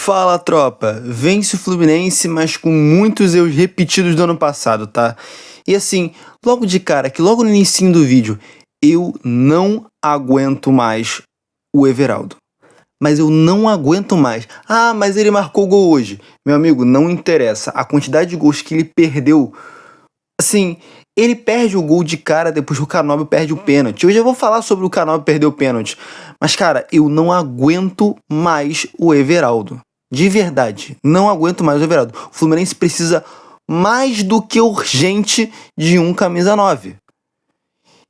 Fala, tropa! Vence o Fluminense, mas com muitos erros repetidos do ano passado, tá? E assim, logo de cara, que logo no início do vídeo, eu não aguento mais o Everaldo. Mas eu não aguento mais. Ah, mas ele marcou gol hoje. Meu amigo, não interessa. A quantidade de gols que ele perdeu. Assim, ele perde o gol de cara depois que o Canóbio perde o pênalti. Hoje eu vou falar sobre o Canóbio perder o pênalti. Mas, cara, eu não aguento mais o Everaldo. De verdade, não aguento mais o Everaldo. O Fluminense precisa mais do que urgente de um camisa 9.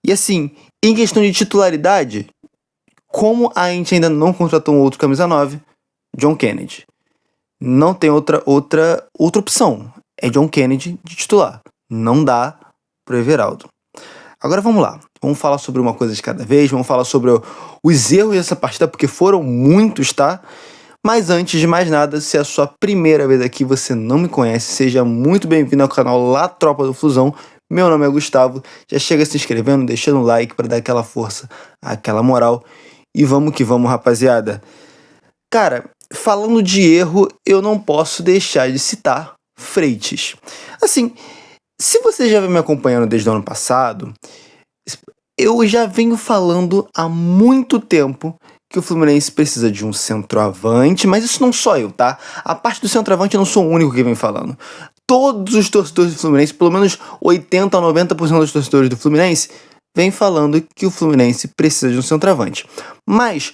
E assim, em questão de titularidade, como a gente ainda não contratou um outro camisa 9, John Kennedy. Não tem outra opção. É John Kennedy de titular. Não dá pro Everaldo. Agora vamos lá. Vamos falar sobre uma coisa de cada vez. Vamos falar sobre os erros dessa partida, porque foram muitos, tá? Mas antes de mais nada, se é a sua primeira vez aqui e você não me conhece, seja muito bem-vindo ao canal La Tropa do Flusão. Meu nome é Gustavo. Já chega se inscrevendo, deixando um like para dar aquela força, aquela moral. E vamos que vamos, rapaziada. Cara, falando de erro, eu não posso deixar de citar Freitas. Assim, se você já vem me acompanhando desde o ano passado, eu já venho falando há muito tempo que o Fluminense precisa de um centroavante, mas isso não sou eu, tá? A parte do centroavante eu não sou o único que vem falando. Todos os torcedores do Fluminense, pelo menos 80 a 90% dos torcedores do Fluminense, vem falando que o Fluminense precisa de um centroavante. Mas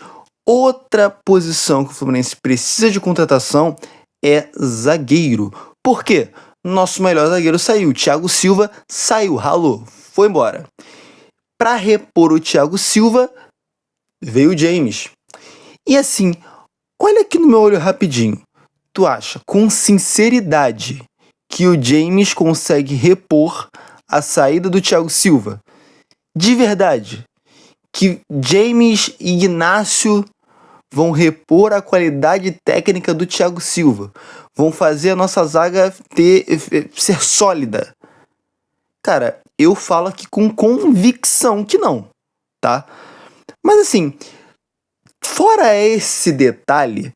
outra posição que o Fluminense precisa de contratação é zagueiro. Por quê? Nosso melhor zagueiro saiu, Thiago Silva saiu, ralou, foi embora. Para repor o Thiago Silva, veio o James. E assim, olha aqui no meu olho rapidinho. Tu acha, com sinceridade, que o James consegue repor a saída do Thiago Silva? De verdade, que James e Ignacio vão repor a qualidade técnica do Thiago Silva, vão fazer a nossa zaga ser sólida? Cara, eu falo aqui com convicção que não, tá? Mas assim, fora esse detalhe,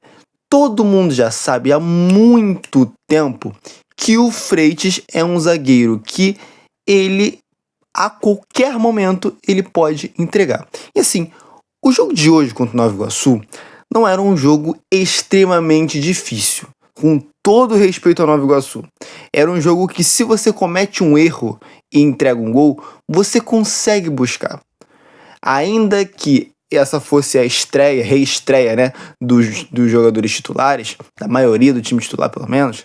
todo mundo já sabe há muito tempo que o Freitas é um zagueiro que ele, a qualquer momento, ele pode entregar. E assim, o jogo de hoje contra o Nova Iguaçu não era um jogo extremamente difícil, com todo respeito ao Nova Iguaçu. Era um jogo que, se você comete um erro e entrega um gol, você consegue buscar. Ainda que essa fosse a reestreia, né, dos jogadores titulares, da maioria do time titular pelo menos,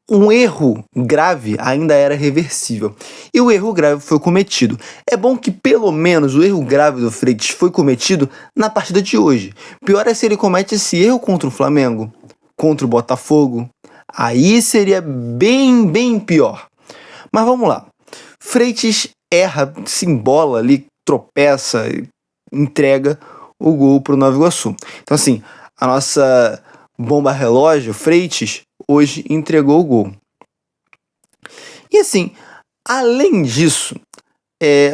um erro grave ainda era reversível. E o erro grave foi cometido. É bom que pelo menos o erro grave do Freitas foi cometido na partida de hoje. Pior é se ele comete esse erro contra o Flamengo, contra o Botafogo. Aí seria bem pior. Mas vamos lá. Freitas erra, se embola ali, tropeça, entrega o gol pro Nova Iguaçu. Então assim, a nossa bomba relógio, Freitas, hoje entregou o gol. E assim, além disso,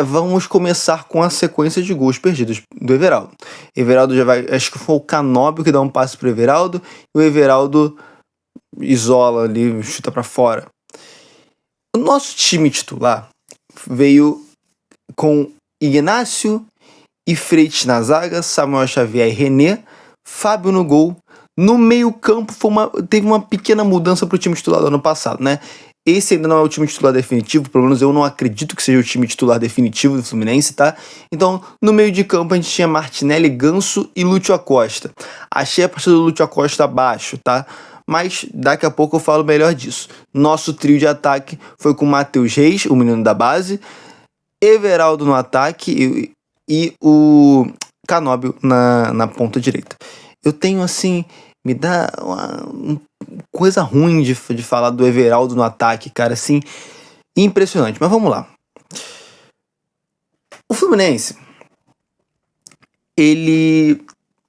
vamos começar com a sequência de gols perdidos do Everaldo. Everaldo já vai, acho que foi o Canóbio que dá um passe pro Everaldo, e o Everaldo isola ali, chuta para fora. O nosso time titular veio com Ignacio e Freitas na zaga, Samuel Xavier e René, Fábio no gol. No meio-campo teve uma pequena mudança para o time titular do ano passado, né? Esse ainda não é o time titular definitivo, pelo menos eu não acredito que seja o time titular definitivo do Fluminense, tá? Então, no meio de campo a gente tinha Martinelli, Ganso e Lúcio Acosta. Achei a partida do Lúcio Acosta abaixo, tá? Mas daqui a pouco eu falo melhor disso. Nosso trio de ataque foi com Matheus Reis, o menino da base, Everaldo no ataque e o Canóbio na ponta direita. Eu tenho assim, me dá uma coisa ruim de falar do Everaldo no ataque, cara, assim, impressionante. Mas vamos lá. O Fluminense, ele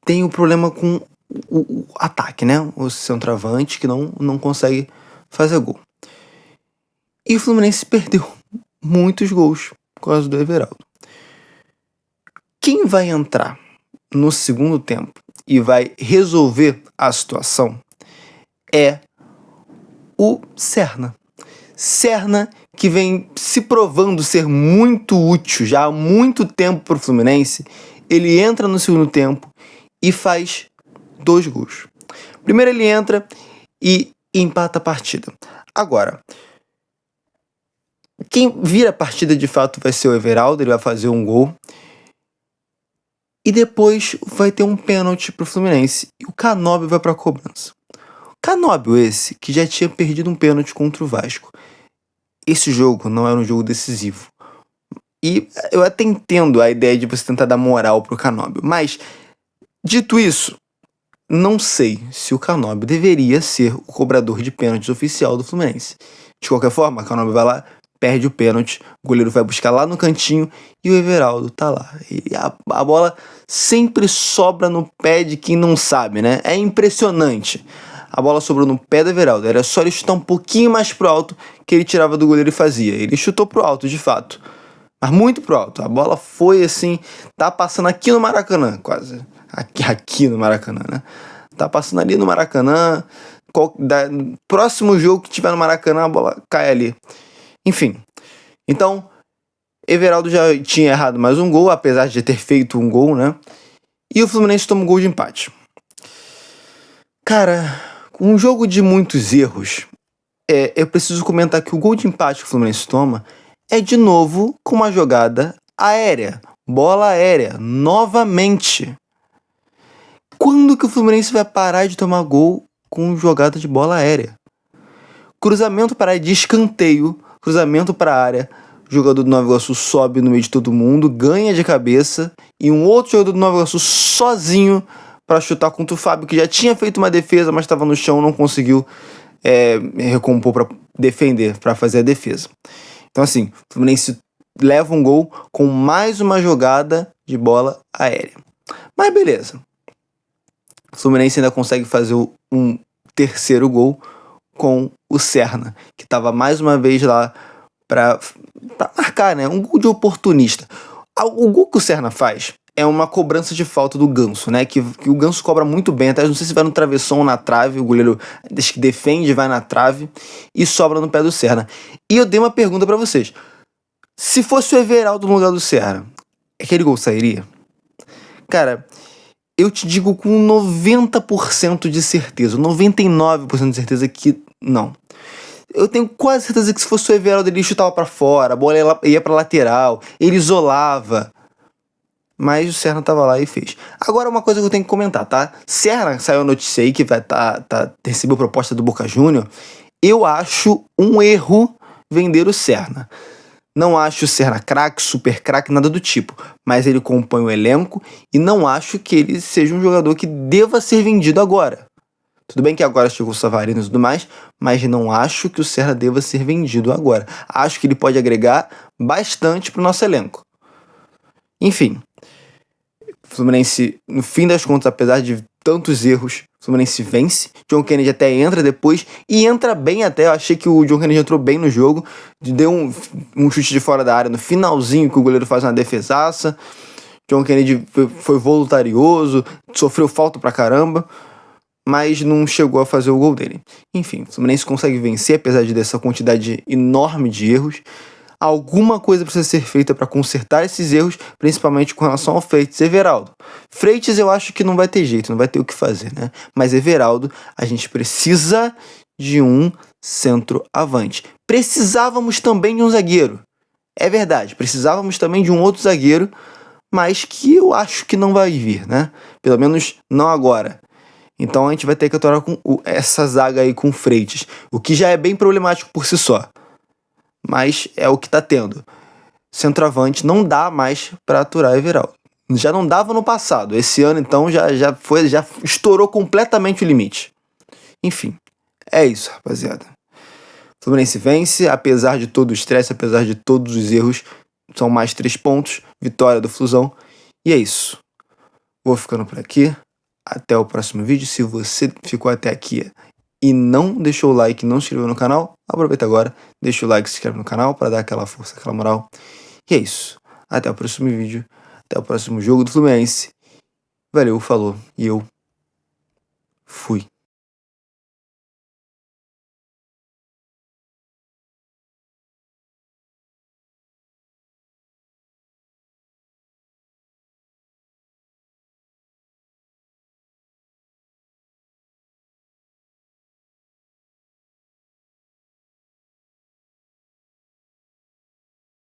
tem um problema com o ataque, né? O centroavante que não consegue fazer gol. E o Fluminense perdeu muitos gols por causa do Everaldo. Quem vai entrar no segundo tempo e vai resolver a situação é o Serna. Serna, que vem se provando ser muito útil já há muito tempo para o Fluminense, ele entra no segundo tempo e faz 2 gols. Primeiro ele entra e empata a partida. Agora, quem vira a partida de fato vai ser o Everaldo, ele vai fazer um gol. E depois vai ter um pênalti pro Fluminense e o Canóbio vai pra cobrança. Canóbio esse que já tinha perdido um pênalti contra o Vasco. Esse jogo não era um jogo decisivo. E eu até entendo a ideia de você tentar dar moral pro Canóbio. Mas, dito isso, não sei se o Canóbio deveria ser o cobrador de pênaltis oficial do Fluminense. De qualquer forma, o Canóbio vai lá, perde o pênalti, o goleiro vai buscar lá no cantinho e o Everaldo tá lá. E a bola sempre sobra no pé de quem não sabe, né? É impressionante. A bola sobrou no pé do Everaldo. Era só ele chutar um pouquinho mais pro alto que ele tirava do goleiro e fazia. Ele chutou pro alto, de fato. Mas muito pro alto. A bola foi assim, tá passando aqui no Maracanã, quase. Aqui no Maracanã, né? Tá passando ali no Maracanã. Próximo jogo que tiver no Maracanã, a bola cai ali. Enfim. Então, Everaldo já tinha errado mais um gol, apesar de ter feito um gol, né? E o Fluminense toma um gol de empate. Cara, um jogo de muitos erros, eu preciso comentar que o gol de empate que o Fluminense toma é de novo com uma jogada aérea. Bola aérea, novamente. Quando que o Fluminense vai parar de tomar gol com jogada de bola aérea? Cruzamento para área de escanteio, cruzamento para a área, o jogador do Nova Iguaçu sobe no meio de todo mundo, ganha de cabeça, e um outro jogador do Nova Iguaçu sozinho para chutar contra o Fábio, que já tinha feito uma defesa, mas estava no chão, não conseguiu recompor para defender, para fazer a defesa. Então assim, o Fluminense leva um gol com mais uma jogada de bola aérea. Mas beleza. O Fluminense ainda consegue fazer um terceiro gol com o Serna, que estava mais uma vez lá para marcar, né? Um gol de oportunista. O gol que o Serna faz é uma cobrança de falta do Ganso, né? Que o Ganso cobra muito bem, até não sei se vai no travessão ou na trave, o goleiro defende, vai na trave e sobra no pé do Serna. E eu dei uma pergunta para vocês. Se fosse o Everaldo no lugar do Serna, aquele gol sairia? Cara, eu te digo com 90% de certeza, 99% de certeza que não. Eu tenho quase certeza que se fosse o Everaldo ele chutava pra fora, a bola ia pra lateral, ele isolava. Mas o Serna tava lá e fez. Agora uma coisa que eu tenho que comentar, tá? Serna, saiu a notícia aí que vai recebeu proposta do Boca Júnior. Eu acho um erro vender o Serna. Não acho o Serna craque, super craque, nada do tipo. Mas ele compõe o elenco e não acho que ele seja um jogador que deva ser vendido agora. Tudo bem que agora chegou o Savarino e tudo mais, mas não acho que o Serna deva ser vendido agora. Acho que ele pode agregar bastante pro nosso elenco. Enfim, o Fluminense, no fim das contas, apesar de tantos erros, o Fluminense vence. John Kennedy até entra depois e entra bem até. Eu achei que o John Kennedy entrou bem no jogo. Deu um chute de fora da área no finalzinho que o goleiro faz uma defesaça. John Kennedy foi voluntarioso, sofreu falta pra caramba, mas não chegou a fazer o gol dele. Enfim, o Fluminense consegue vencer, apesar dessa quantidade enorme de erros. Alguma coisa precisa ser feita para consertar esses erros, principalmente com relação ao Freitas e Everaldo. Freitas eu acho que não vai ter jeito, não vai ter o que fazer, né? Mas Everaldo, a gente precisa de um centroavante. Precisávamos também de um zagueiro. É verdade, precisávamos também de um outro zagueiro, mas que eu acho que não vai vir, né? Pelo menos não agora. Então a gente vai ter que atuar com essa zaga aí com o Freitas, o que já é bem problemático por si só. Mas é o que tá tendo. Centroavante não dá mais para aturar Everaldo. Já não dava no passado. Esse ano então já estourou completamente o limite. Enfim, é isso, rapaziada. O Fluminense vence, apesar de todo o estresse, apesar de todos os erros. São mais 3 pontos, vitória do Flusão. E é isso. Vou ficando por aqui. Até o próximo vídeo. Se você ficou até aqui e não deixou o like, não se inscreveu no canal, aproveita agora, deixa o like, se inscreve no canal para dar aquela força, aquela moral. E é isso. Até o próximo vídeo. Até o próximo jogo do Fluminense. Valeu, falou e eu Fui.